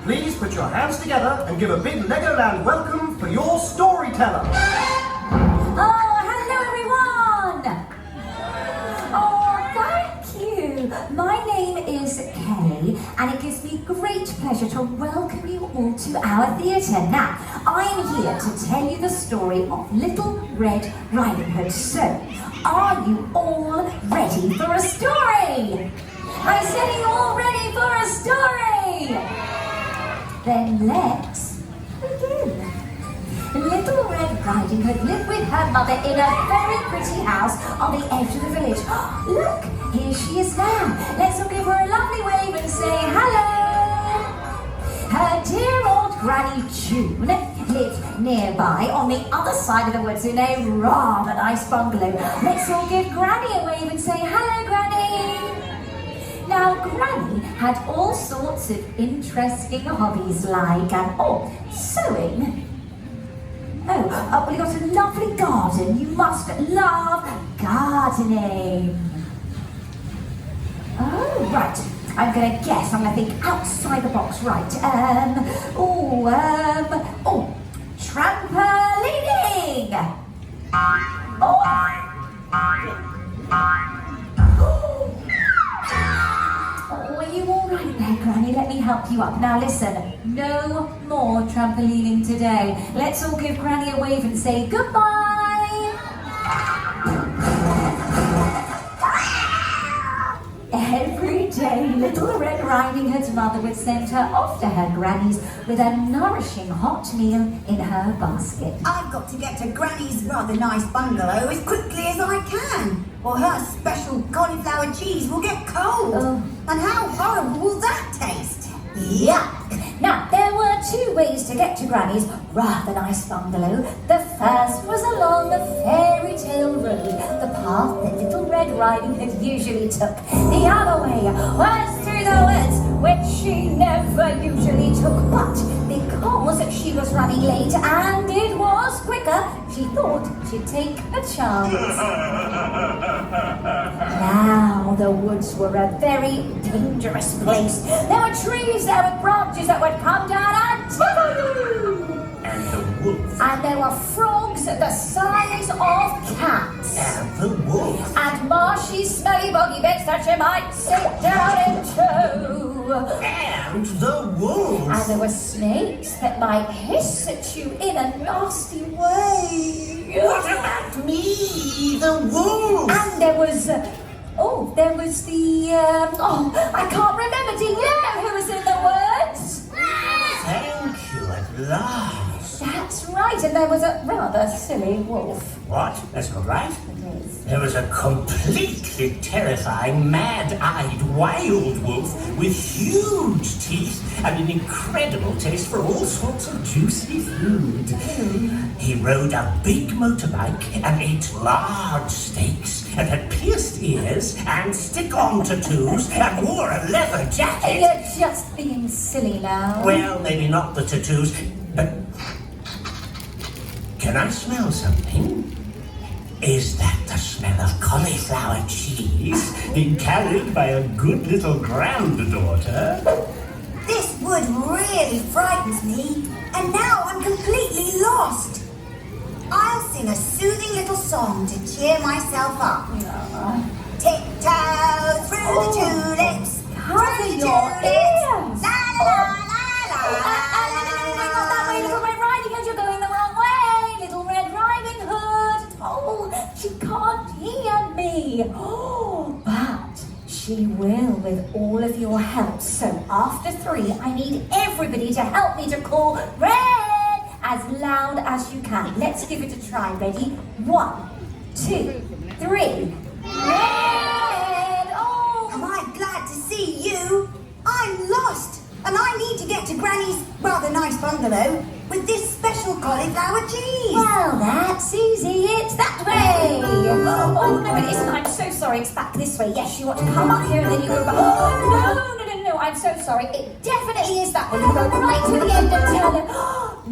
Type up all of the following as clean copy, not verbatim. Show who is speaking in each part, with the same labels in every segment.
Speaker 1: please put your hands together and give a big Legoland welcome for your storyteller.
Speaker 2: Oh, hello everyone! Oh, thank you. My name is Kelly, and it gives me great pleasure to welcome you all to our theatre. Now, I am here to tell you the story of Little Red Riding Hood. So, are you all ready for a story? I said, are you all ready for a story? Then let's begin. Little Red Riding Hood lived with her mother in a very pretty house on the edge of the village. Look, here she is now. Let's all give her a lovely wave and say hello. Her dear old Granny June lived nearby on the other side of the woods in a rather nice bungalow. Let's all give Granny a wave and say hello, Granny. Now, Granny had all sorts of interesting hobbies like, sewing. Oh, we got a lovely garden. You must love gardening. Oh, right. I'm going to guess. I'm going to think outside the box. Right. Trampolining. Are you all right there, Granny? Let me help you up. Now listen, no more trampolining today. Let's all give Granny a wave and say goodbye. Every day, Little Red Riding Hood's mother would send her off to her granny's with a nourishing hot meal in her basket.
Speaker 3: I've got to get to Granny's rather nice bungalow as quickly as I can, or her special cauliflower cheese will get cold. And how horrible will that taste?
Speaker 2: Yuck! Now, there were two ways to get to Granny's rather nice bungalow. The first was along the fairy tale road, the path that Little Red Riding Hood usually took. The other way was through the woods, which she never usually took, but because she was running late and it was quicker, she thought she'd take a chance. Now, the woods were a very dangerous place. There were trees there with branches that would come down and tickle you.
Speaker 4: And the wolf.
Speaker 2: And there were frogs the size of cats.
Speaker 4: And the wolf.
Speaker 2: And marshy, smelly boggy bits that you might sit down into.
Speaker 4: And the wolf.
Speaker 2: And there were snakes that might hiss at you in a nasty way.
Speaker 4: What about me, the wolf?
Speaker 2: And there was, I can't remember. Do you know who was in the woods?
Speaker 4: Thank you at last.
Speaker 2: That's right, and there was a rather silly wolf.
Speaker 4: What? That's not right.
Speaker 2: It is.
Speaker 4: There was a completely terrifying, mad-eyed, wild wolf with huge teeth and an incredible taste for all sorts of juicy food. He rode a big motorbike and ate large steaks and had pierced ears and stick-on tattoos and wore a leather jacket.
Speaker 2: You're just being silly now.
Speaker 4: Well, maybe not the tattoos, but can I smell something? Is that the smell of cauliflower cheese being carried by a good little granddaughter?
Speaker 3: This wood really frightens me, and now I'm completely lost. I'll sing a soothing little song to cheer myself up. Tiptoe through the tulips,
Speaker 2: Cover your ears.
Speaker 3: La la la la la la.
Speaker 2: Not that way, Little Red Riding Hood. You're going the wrong way. Little Red Riding Hood. Oh, she can't hear me. Oh, but she will with all of your help. So after 3, I need everybody to help me to call red as loud as you can. Let's give it a try. Ready? 1, 2, 3. Red. Oh.
Speaker 3: Am I glad to see you? I'm lost, and I need to get to Granny's rather nice bungalow with this special cauliflower cheese.
Speaker 2: Well, that's easy. It's that way. Oh, no, it isn't. I'm so sorry. It's back this way. Yes, you want to come up here and then you go back. Oh, no. I'm so sorry. It definitely is that way. You go right to the end of town.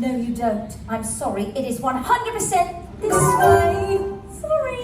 Speaker 2: No, you don't. I'm sorry. It is 100% this way. Sorry.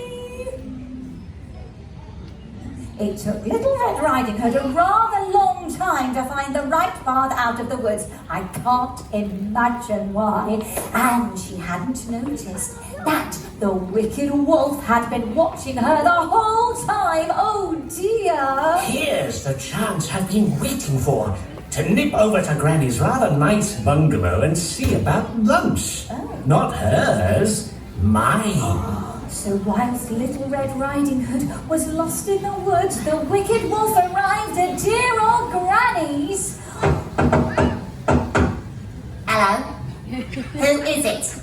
Speaker 2: It took Little Red Riding Hood a rather long time to find the right path out of the woods. I can't imagine why. And she hadn't noticed that the wicked wolf had been watching her the whole time. Oh dear.
Speaker 4: Here's the chance I've been waiting for. To nip over to Granny's rather nice bungalow and see about lunch.
Speaker 2: Oh.
Speaker 4: Not hers, mine.
Speaker 2: So whilst Little Red Riding Hood was lost in the woods, the wicked wolf arrived at dear old Granny's.
Speaker 5: Hello? Who is it?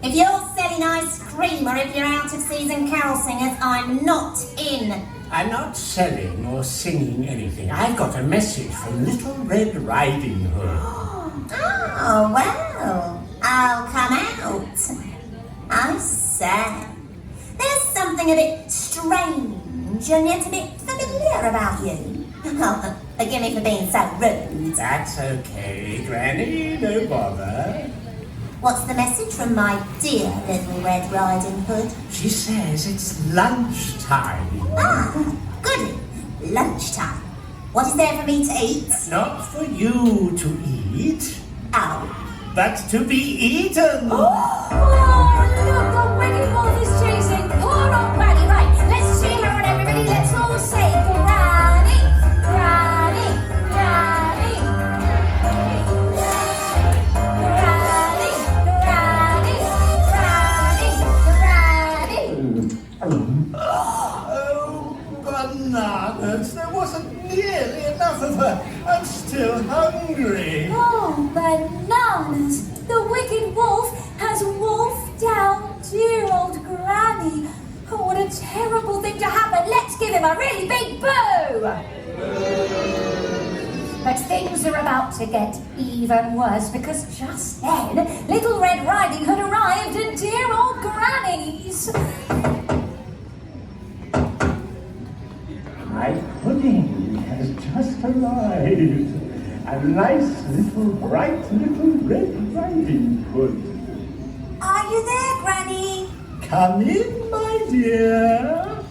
Speaker 5: If you're selling ice cream or if you're out of season carol singers, I'm not in.
Speaker 4: I'm not selling or singing anything. I've got a message from Little Red Riding Hood.
Speaker 5: Oh, well, I'll come out. I say, there's something a bit strange and yet a bit familiar about you. Oh, forgive me for being so rude.
Speaker 4: That's okay, Granny, no bother.
Speaker 5: What's the message from my dear Little Red Riding Hood?
Speaker 4: She says it's lunchtime.
Speaker 5: Ah, good. Lunchtime. What is there for me to eat?
Speaker 4: Not for you to eat,
Speaker 5: Oh.
Speaker 4: but to be eaten.
Speaker 2: Oh, look, the wicked wolf is chasing poor old Granny. Right, let's cheer her on, everybody. Let's all say Granny, Granny, Granny. Granny, Granny, Granny, Granny.
Speaker 4: Oh, bananas. There wasn't nearly enough of her. I'm still hungry.
Speaker 2: Oh, bananas! The wicked wolf has wolfed down dear old Granny. Oh, what a terrible thing to happen. Let's give him a really big boo! But things are about to get even worse because just then, Little Red Riding Hood arrived at dear old Granny's.
Speaker 6: My pudding has just arrived. A nice little, bright little Red Riding Hood.
Speaker 3: Are you there, Granny?
Speaker 6: Come in, my dear.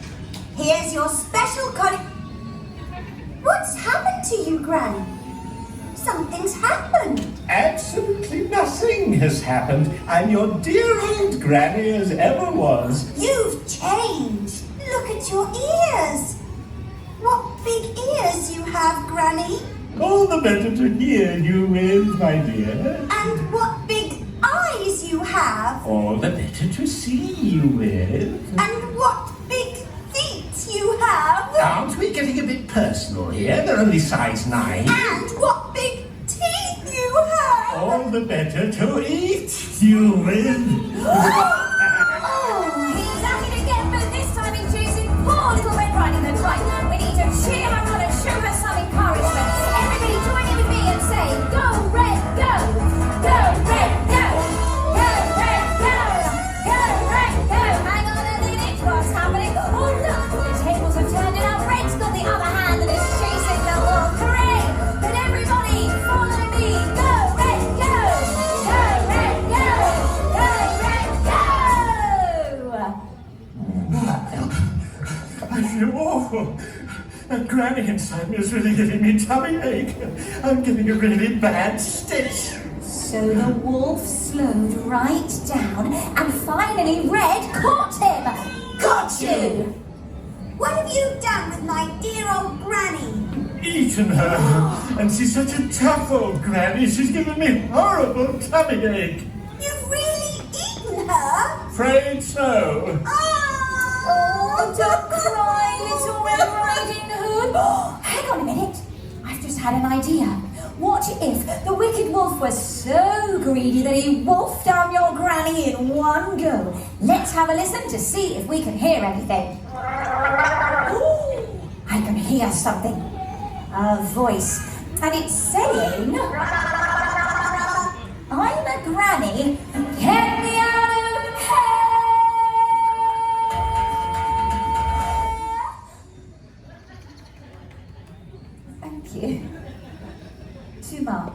Speaker 3: Here's your special What's happened to you, Granny? Something's happened.
Speaker 6: Absolutely nothing has happened. I'm your dear old Granny as ever was.
Speaker 3: You've changed. Look at your ears. What big ears you have, Granny.
Speaker 6: All the better to hear you with, my dear.
Speaker 3: And what big eyes you have.
Speaker 6: All the better to see you with.
Speaker 3: And what big feet you have.
Speaker 4: Aren't we getting a bit personal here? They're only size 9.
Speaker 3: And what big teeth you have.
Speaker 6: All the better to eat you with.
Speaker 2: Oh, he's at it again, but this time he's chasing poor Little Red Riding Hood. Right, we need to cheer her on and show her some encouragement. Everybody join in with me and say, go Red, go! Go Red, go! Go Red, go! Go Red, go! Hang on a minute, what's happening? Oh look, the tables have turned and now Red's got the other hand and is chasing the wolf. Hooray! But everybody, follow me! Go Red, go! Go Red, go! Go Red, go!
Speaker 6: I feel awful. That Granny inside me is really giving me tummy ache. I'm getting a really bad stitch.
Speaker 2: So the wolf slowed right down and finally Red caught him. Got you!
Speaker 3: What have you done with my dear old Granny?
Speaker 6: Eaten her. And she's such a tough old Granny. She's given me horrible tummy ache.
Speaker 3: You've really eaten her?
Speaker 6: Afraid so.
Speaker 2: Oh, don't cry, Little Red Riding Hood. Hang on a minute. I've just had an idea. What if the wicked wolf was so greedy that he wolfed down your Granny in one go? Let's have a listen to see if we can hear anything. Ooh, I can hear something. A voice. And it's saying, I'm a Granny. Get me out of here. Thank you. Too much.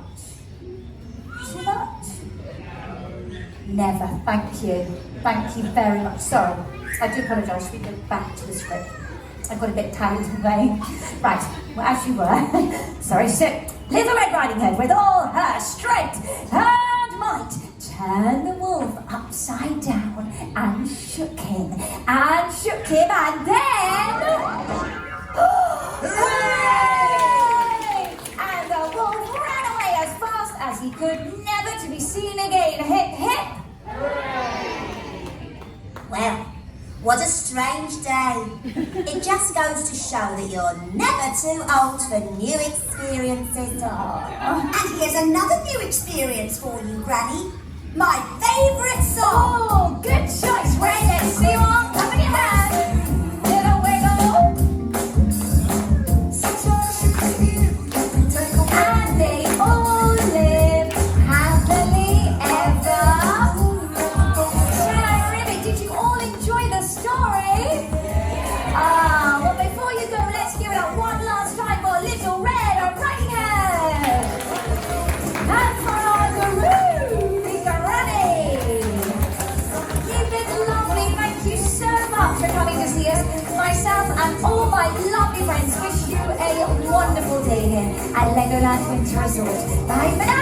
Speaker 2: Too much? Never. Thank you. Thank you very much. Sorry. I do apologise. Should we go back to the script? I got a bit carried away. Right, well, as you were. Sorry, so Little Red Riding Hood, with all her strength and might, turned the wolf upside down and shook him, and then... Hooray! And the wolf ran away as fast as he could, never to be seen again. Hip, hip!
Speaker 5: Well, what a strange day. It just goes to show that you're never too old for new experiences.
Speaker 3: And here's another new experience for you, Granny. My favourite song.
Speaker 2: Oh, good choice, Ray. Let's see you all. Up in your hand. Little wiggle. And they all live happily ever. Shall Ribbit, did you all enjoy the story? Well, before you go, let's give it up one last time for Little Red Riding Hood. And for our guru, Granny. You've been lovely. Thank you so much for coming to see us. Myself and all my lovely friends wish you a wonderful day here at Legoland Windsor Resort. Bye for now.